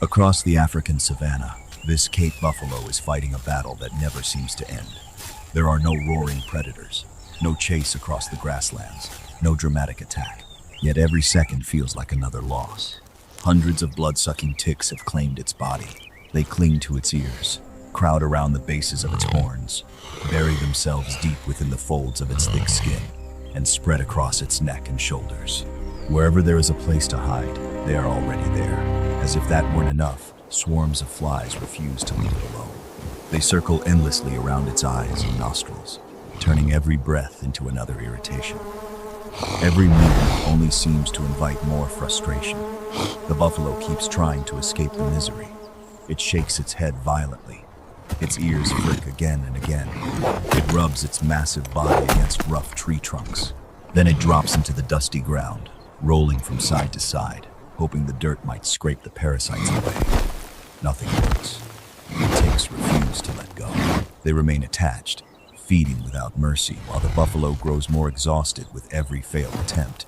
Across the African savanna, this Cape buffalo is fighting a battle that never seems to end. There are no roaring predators, no chase across the grasslands, no dramatic attack. Yet every second feels like another loss. Hundreds of blood-sucking ticks have claimed its body. They cling to its ears, crowd around the bases of its horns, bury themselves deep within the folds of its thick skin, and spread across its neck and shoulders. Wherever there is a place to hide, they are already there. As if that weren't enough, swarms of flies refuse to leave it alone. They circle endlessly around its eyes and nostrils, turning every breath into another irritation. Every movement only seems to invite more frustration. The buffalo keeps trying to escape the misery. It shakes its head violently. Its ears flick again and again. It rubs its massive body against rough tree trunks. Then it drops into the dusty ground, rolling from side to side, hoping the dirt might scrape the parasites away. Nothing works. The ticks refuse to let go. They remain attached, feeding without mercy, while the buffalo grows more exhausted with every failed attempt.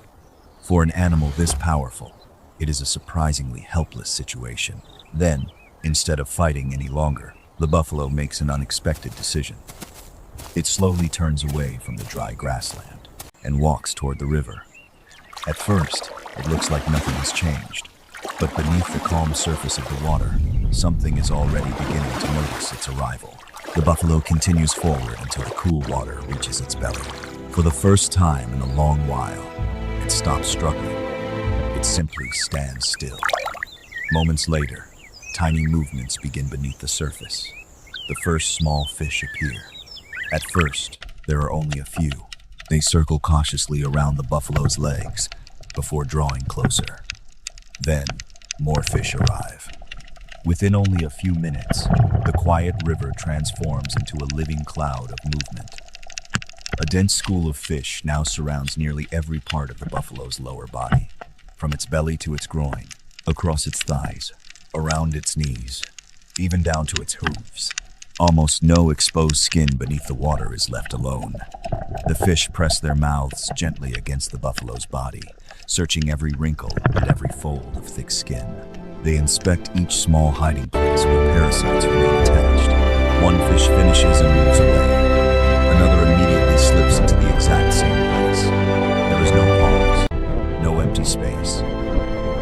For an animal this powerful, it is a surprisingly helpless situation. Then, instead of fighting any longer, the buffalo makes an unexpected decision. It slowly turns away from the dry grassland and walks toward the river. At first, it looks like nothing has changed, but beneath the calm surface of the water, something is already beginning to notice its arrival. The buffalo continues forward until the cool water reaches its belly. For the first time in a long while, it stops struggling. It simply stands still. Moments later, tiny movements begin beneath the surface. The first small fish appear. At first, there are only a few. They circle cautiously around the buffalo's legs before drawing closer. Then, more fish arrive. Within only a few minutes, the quiet river transforms into a living cloud of movement. A dense school of fish now surrounds nearly every part of the buffalo's lower body, from its belly to its groin, across its thighs, around its knees, even down to its hooves. Almost no exposed skin beneath the water is left alone. The fish press their mouths gently against the buffalo's body, searching every wrinkle and every fold of thick skin. They inspect each small hiding place where parasites remain attached. One fish finishes and moves away. Another immediately slips into the exact same place. There is no pause, no empty space.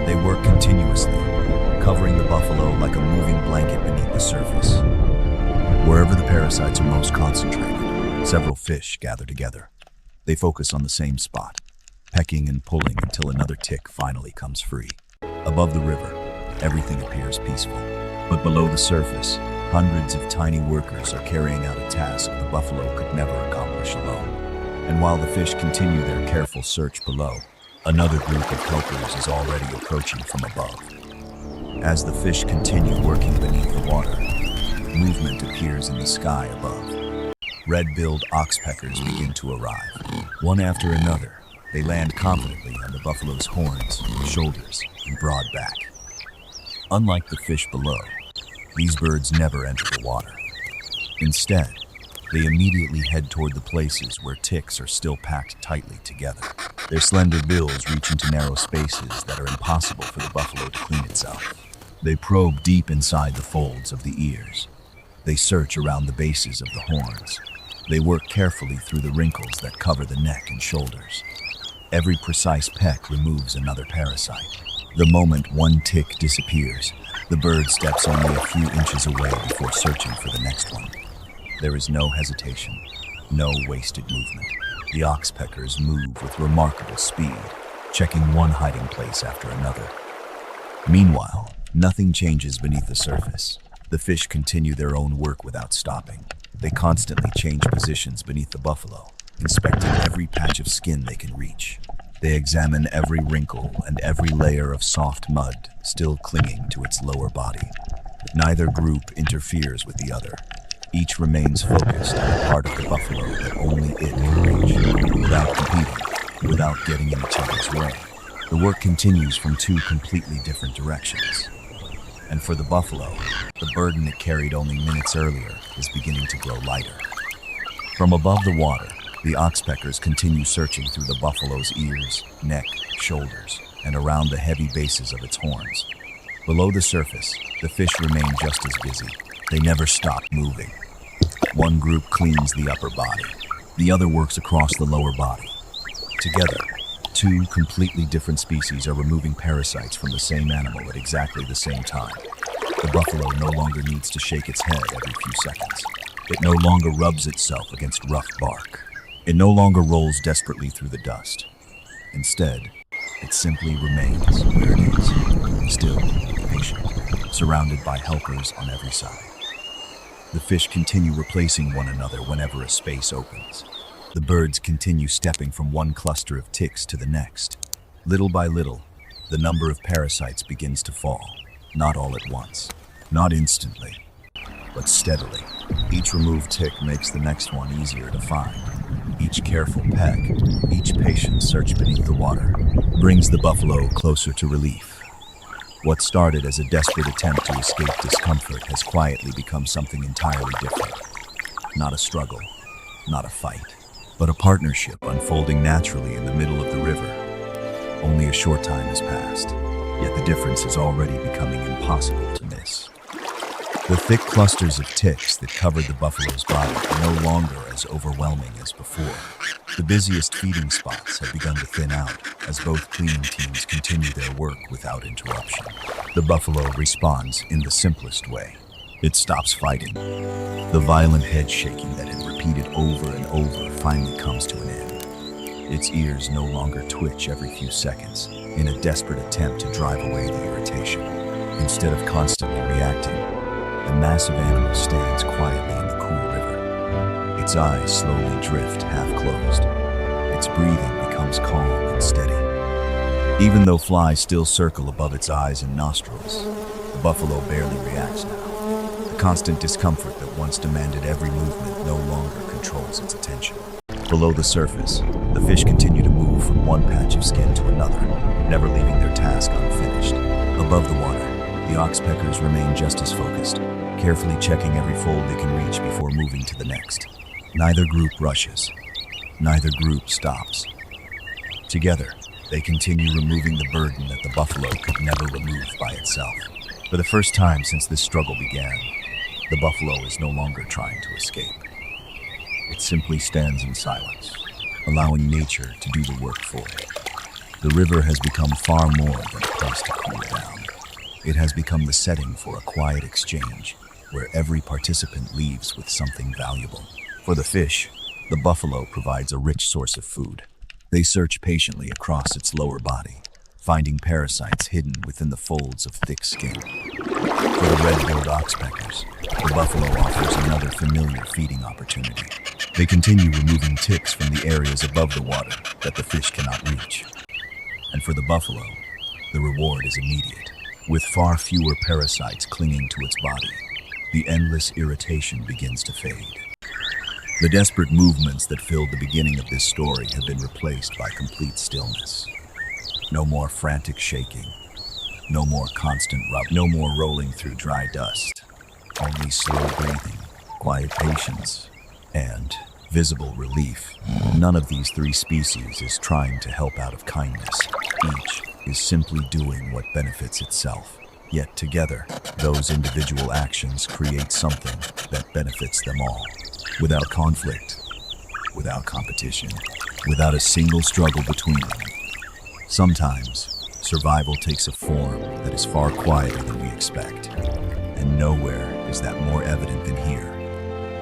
They work continuously, covering the buffalo like a moving blanket beneath the surface. Wherever the parasites are most concentrated, several fish gather together. They focus on the same spot, pecking and pulling until another tick finally comes free. Above the river, everything appears peaceful. But below the surface, hundreds of tiny workers are carrying out a task the buffalo could never accomplish alone. And while the fish continue their careful search below, another group of helpers is already approaching from above. As the fish continue working beneath the water, movement appears in the sky above. Red-billed oxpeckers begin to arrive. One after another, they land confidently on the buffalo's horns, shoulders, and broad back. Unlike the fish below, these birds never enter the water. Instead, they immediately head toward the places where ticks are still packed tightly together. Their slender bills reach into narrow spaces that are impossible for the buffalo to clean itself. They probe deep inside the folds of the ears. They search around the bases of the horns. They work carefully through the wrinkles that cover the neck and shoulders. Every precise peck removes another parasite. The moment one tick disappears, the bird steps only a few inches away before searching for the next one. There is no hesitation, no wasted movement. The oxpeckers move with remarkable speed, checking one hiding place after another. Meanwhile, nothing changes beneath the surface. The fish continue their own work without stopping. They constantly change positions beneath the buffalo, inspecting every patch of skin they can reach. They examine every wrinkle and every layer of soft mud still clinging to its lower body. Neither group interferes with the other. Each remains focused on the part of the buffalo that only it can reach, without competing, without getting in each other's way. The work continues from two completely different directions. And for the buffalo, the burden it carried only minutes earlier is beginning to grow lighter. From above the water, the oxpeckers continue searching through the buffalo's ears, neck, shoulders, and around the heavy bases of its horns. Below the surface, the fish remain just as busy. They never stop moving. One group cleans the upper body. The other works across the lower body. Together, two completely different species are removing parasites from the same animal at exactly the same time. The buffalo no longer needs to shake its head every few seconds. It no longer rubs itself against rough bark. It no longer rolls desperately through the dust. Instead, it simply remains where it is, still, patient, surrounded by helpers on every side. The fish continue replacing one another whenever a space opens. The birds continue stepping from one cluster of ticks to the next. Little by little, the number of parasites begins to fall, not all at once, not instantly, but steadily. Each removed tick makes the next one easier to find. Each careful peck, each patient search beneath the water, brings the buffalo closer to relief. What started as a desperate attempt to escape discomfort has quietly become something entirely different. Not a struggle, not a fight, but a partnership unfolding naturally in the middle of the river. Only a short time has passed, yet the difference is already becoming impossible to miss. The thick clusters of ticks that covered the buffalo's body are no longer as overwhelming as before. The busiest feeding spots have begun to thin out as both cleaning teams continue their work without interruption. The buffalo responds in the simplest way. It stops fighting. The violent head shaking that had repeated over and over finally comes to an end. Its ears no longer twitch every few seconds in a desperate attempt to drive away the irritation. Instead of constantly reacting, the massive animal stands quietly in the cool river. Its eyes slowly drift half-closed. Its breathing becomes calm and steady. Even though flies still circle above its eyes and nostrils, the buffalo barely reacts now. The constant discomfort that once demanded every movement no longer controls its attention. Below the surface, the fish continue to move from one patch of skin to another, never leaving their task unfinished. Above the water, the oxpeckers remain just as focused, carefully checking every fold they can reach before moving to the next. Neither group rushes. Neither group stops. Together, they continue removing the burden that the buffalo could never remove by itself. For the first time since this struggle began, the buffalo is no longer trying to escape. It simply stands in silence, allowing nature to do the work for it. The river has become far more than a place to cool down. It has become the setting for a quiet exchange, where every participant leaves with something valuable. For the fish, the buffalo provides a rich source of food. They search patiently across its lower body, finding parasites hidden within the folds of thick skin. For the red-billed oxpeckers, the buffalo offers another familiar feeding opportunity. They continue removing ticks from the areas above the water that the fish cannot reach. And for the buffalo, the reward is immediate. With far fewer parasites clinging to its body, the endless irritation begins to fade. The desperate movements that filled the beginning of this story have been replaced by complete stillness. No more frantic shaking, no more constant rub, no more rolling through dry dust. Only slow breathing, quiet patience, and visible relief. None of these three species is trying to help out of kindness. Each is simply doing what benefits itself. Yet together, those individual actions create something that benefits them all. Without conflict, without competition, without a single struggle between them. Sometimes, survival takes a form that is far quieter than we expect. And nowhere is that more evident than here,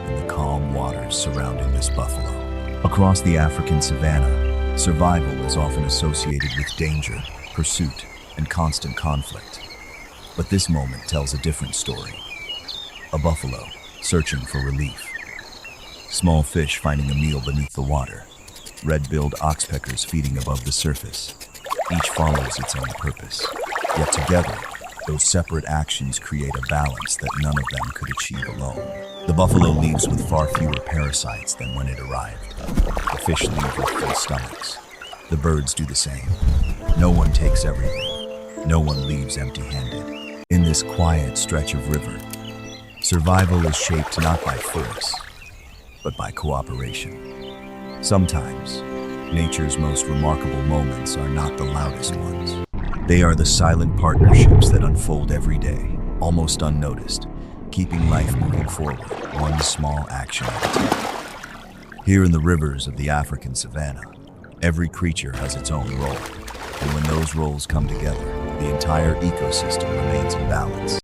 in the calm waters surrounding this buffalo. Across the African savanna, survival is often associated with danger, pursuit, and constant conflict. But this moment tells a different story. A buffalo searching for relief. Small fish finding a meal beneath the water. Red-billed oxpeckers feeding above the surface. Each follows its own purpose. Yet together, those separate actions create a balance that none of them could achieve alone. The buffalo leaves with far fewer parasites than when it arrived. The fish leave with full stomachs. The birds do the same. No one takes everything. No one leaves empty-handed. In this quiet stretch of river, survival is shaped not by force, but by cooperation. Sometimes, nature's most remarkable moments are not the loudest ones. They are the silent partnerships that unfold every day, almost unnoticed, keeping life moving forward, one small action at a time. Here in the rivers of the African savanna, every creature has its own role, and when those roles come together, the entire ecosystem remains in balance.